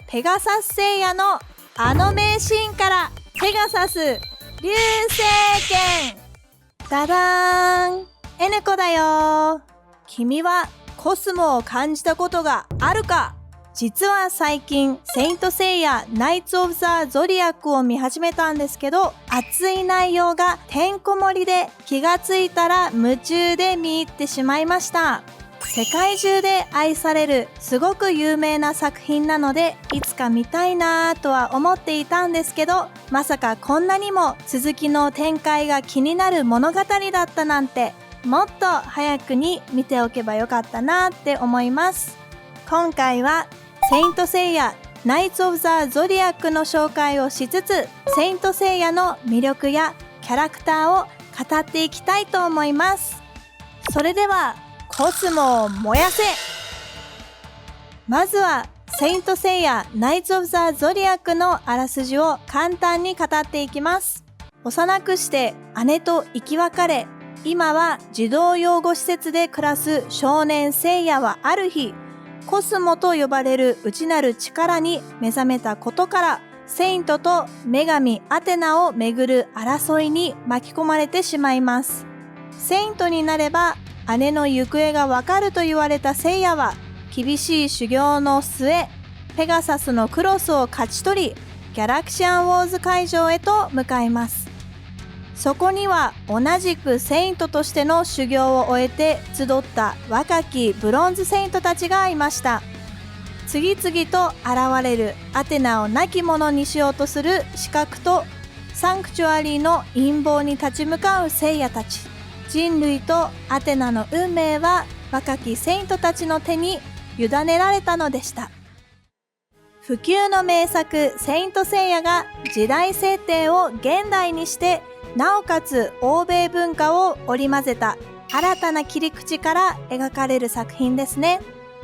ペガサス星矢のあの名シーンからペガサス流星拳。ダダーン、N子だよ。君はコスモを感じたことがあるか？実は最近セイントセイヤナイツ・オブ・ザ・ゾディアックを見始めたんですけど、熱い内容がてんこ盛りで気がついたら夢中で見入ってしまいました。世界中で愛されるすごく有名な作品なので、いつか見たいなぁとは思っていたんですけど、まさかこんなにも続きの展開が気になる物語だったなんて、もっと早くに見ておけばよかったなって思います。今回はセイントセイヤナイツ・オブ・ザ・ゾディアックの紹介をしつつ、セイントセイヤの魅力やキャラクターを語っていきたいと思います。それではコスモを燃やせ。まずはセイントセイヤナイツ・オブ・ザ・ゾディアックのあらすじを簡単に語っていきます。幼くして姉と生き別れ、今は児童養護施設で暮らす少年セイヤはある日、コスモと呼ばれる内なる力に目覚めたことから、セイントと女神アテナをめぐる争いに巻き込まれてしまいます。セイントになれば姉の行方がわかると言われたセイヤは、厳しい修行の末、ペガサスのクロスを勝ち取り、ギャラクシアンウォーズ会場へと向かいます。そこには同じくセイントとしての修行を終えて集った若きブロンズセイントたちがいました。次々と現れるアテナを亡き者にしようとする刺客と、サンクチュアリーの陰謀に立ち向かうセイヤたち。人類とアテナの運命は若きセイントたちの手に委ねられたのでした。不朽の名作セイントセイヤが時代設定を現代にして、なおかつ欧米文化を織り交ぜた新たな切り口から描かれる作品ですね。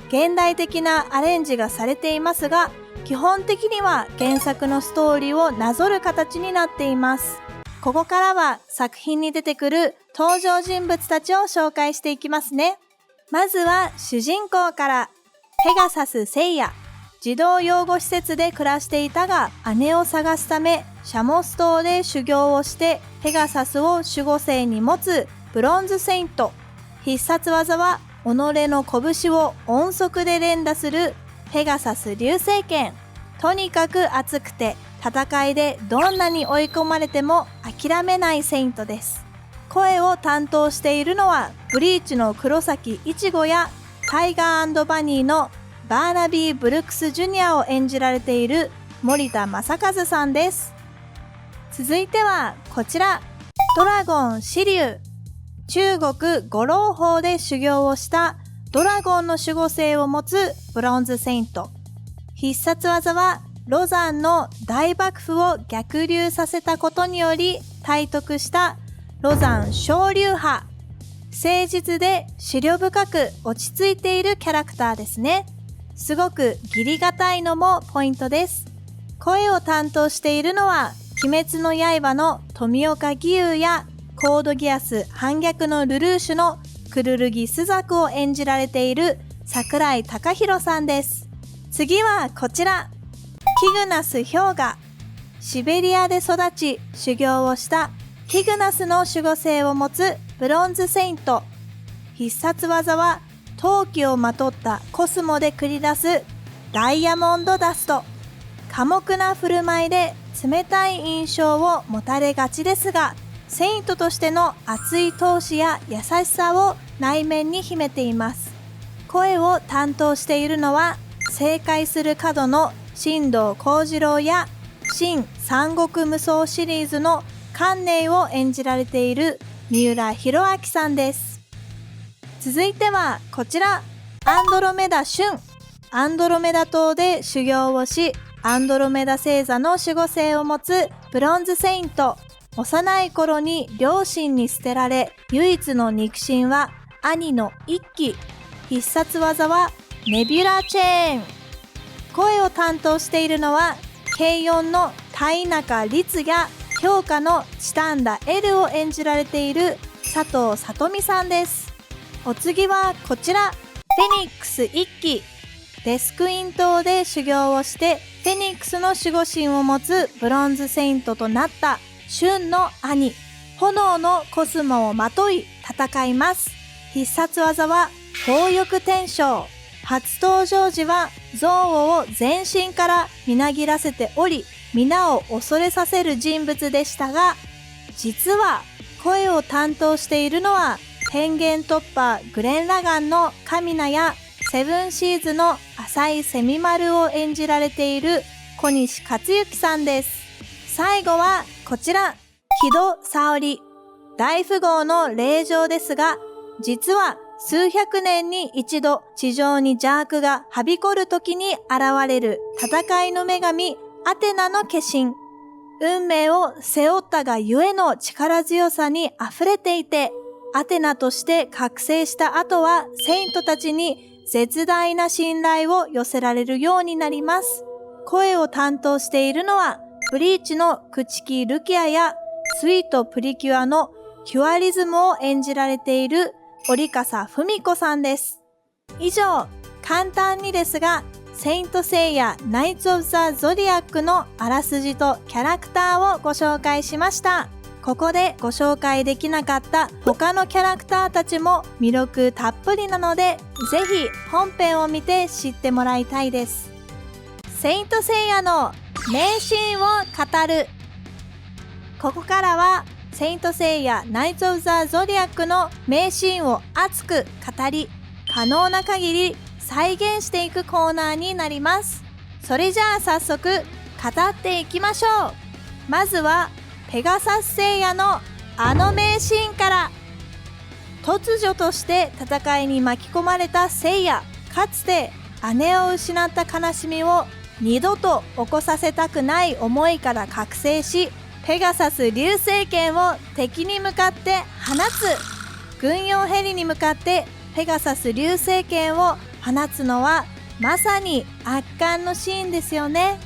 現代的なアレンジがされていますが、基本的には原作のストーリーをなぞる形になっています。ここからは作品に出てくる登場人物たちを紹介していきますね。まずは主人公から。ペガサスセイヤ。児童養護施設で暮らしていたが、姉を探すためシャモス島で修行をしてペガサスを守護聖に持つブロンズセイント。必殺技は己の拳を音速で連打するペガサス流星拳。とにかく熱くて、戦いでどんなに追い込まれても諦めないセイントです。声を担当しているのはブリーチの黒崎一護やタイガー&バニーのバーナビー・ブルックス・ジュニアを演じられている森田正和さんです。続いてはこちら、ドラゴン紫龍。中国五老峰で修行をしたドラゴンの守護聖を持つブロンズセイント。必殺技はロザンの大幕府を逆流させたことにより体得したロザン昇竜派。誠実で思慮深く落ち着いているキャラクターですね。すごく義理がたいのもポイントです。声を担当しているのは鬼滅の刃の富岡義勇やコードギアス反逆のルルーシュのクルルギスザクを演じられている櫻井貴宏さんです。次はこちら、キグナス氷河。シベリアで育ち修行をしたキグナスの守護聖を持つブロンズセイント。必殺技は陶器をまとったコスモで繰り出すダイヤモンドダスト。寡黙な振る舞いで冷たい印象を持たれがちですが、セイントとしての熱い闘志や優しさを内面に秘めています。声を担当しているのは正解する角の新藤幸次郎や新三国無双シリーズの関寧を演じられている三浦弘明さんです。続いてはこちら、アンドロメダ旬。アンドロメダ島で修行をし、アンドロメダ星座の守護聖を持つブロンズセイント。幼い頃に両親に捨てられ、唯一の肉親は兄の一輝。必殺技はネビュラチェーン。声を担当しているのは軽音の田中律や評価のチタンダ L を演じられている佐藤さとみさんです。お次はこちら、フェニックス一輝。デスクイン島で修行をしてフェニックスの守護神を持つブロンズセイントとなったシュンの兄、炎のコスモをまとい戦います。必殺技は宝翼天将。初登場時は憎悪を全身からみなぎらせており、皆を恐れさせる人物でしたが、実は声を担当しているのは天元突破グレン・ラガンのカミナやセブンシーズの浅井セミマルを演じられている小西克幸さんです。最後はこちら、木戸沙織。大富豪の霊場ですが、実は数百年に一度地上に邪悪がはびこる時に現れる戦いの女神アテナの化身。運命を背負ったがゆえの力強さに溢れていて、アテナとして覚醒した後はセイントたちに絶大な信頼を寄せられるようになります。声を担当しているのはブリーチの朽木ルキアやスイートプリキュアのキュアリズムを演じられている折笠文子さんです。以上、簡単にですがセイントセイヤナイツ・オブ・ザ・ゾディアックのあらすじとキャラクターをご紹介しました。ここでご紹介できなかった他のキャラクターたちも魅力たっぷりなので、ぜひ本編を見て知ってもらいたいです。セイントセイヤの名シーンを語る。ここからはセイントセイヤナイツ・オブ・ザ・ゾディアックの名シーンを熱く語り、可能な限り再現していくコーナーになります。それじゃあ早速語っていきましょう。まずはペガサス星矢のあの名シーンから。突如として戦いに巻き込まれた星矢、かつて姉を失った悲しみを二度と起こさせたくない思いから覚醒し、ペガサス流星剣を敵に向かって放つ。軍用ヘリに向かってペガサス流星剣を放つのはまさに圧巻のシーンですよね。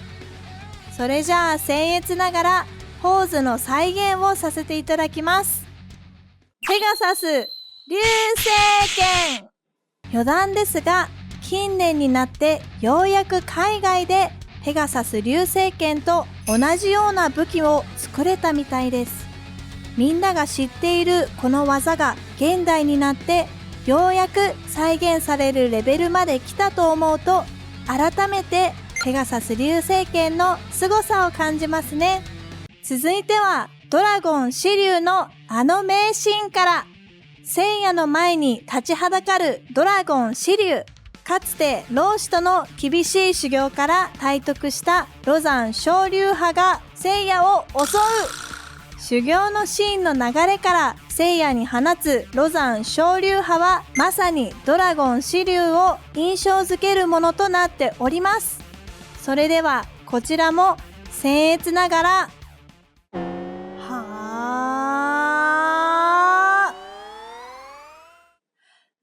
それじゃあ僭越ながらポーズの再現をさせていただきます。ペガサス流星剣。余談ですが、近年になってようやく海外でペガサス流星剣と同じような武器を作れたみたいです。みんなが知っているこの技が現代になってようやく再現されるレベルまで来たと思うと、改めてペガサス流星剣の凄さを感じますね。続いてはドラゴン紫龍のあの名シーンから。聖夜の前に立ちはだかるドラゴン紫龍。かつて老子との厳しい修行から体得したロザン昇龍派が聖夜を襲う。修行のシーンの流れから聖夜に放つロザン昇龍派はまさにドラゴン紫龍を印象づけるものとなっております。それではこちらも僭越ながら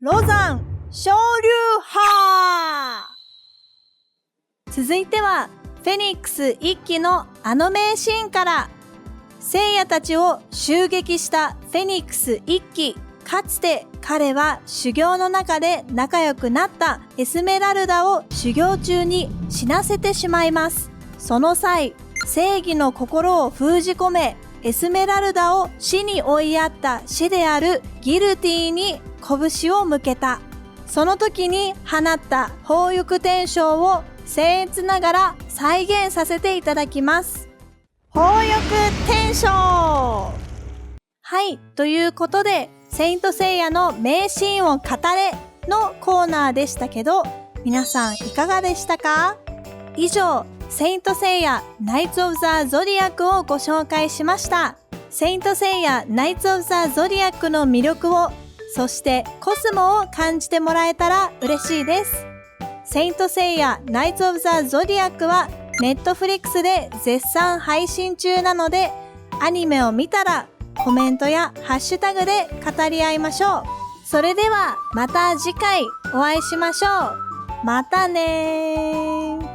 ロザン昇龍派。続いてはフェニックス一期のあの名シーンから。聖夜たちを襲撃したフェニックス一期。かつて彼は修行の中で仲良くなったエスメラルダを修行中に死なせてしまいます。その際、正義の心を封じ込め、エスメラルダを死に追いやった死であるギルティに拳を向けた。その時に放った宝翼天将を僭越ながら再現させていただきます。宝翼天将。はい、ということでセイントセイヤの名シーンを語れのコーナーでしたけど、皆さんいかがでしたか？以上、セイントセイヤナイツ・オブ・ザ・ゾディアックをご紹介しました。セイントセイヤナイツ・オブ・ザ・ゾディアックの魅力を、そしてコスモを感じてもらえたら嬉しいです。セイントセイヤナイツ・オブ・ザ・ゾディアックはネットフリックスで絶賛配信中なので、アニメを見たらコメントやハッシュタグで語り合いましょう。それではまた次回お会いしましょう。またねー。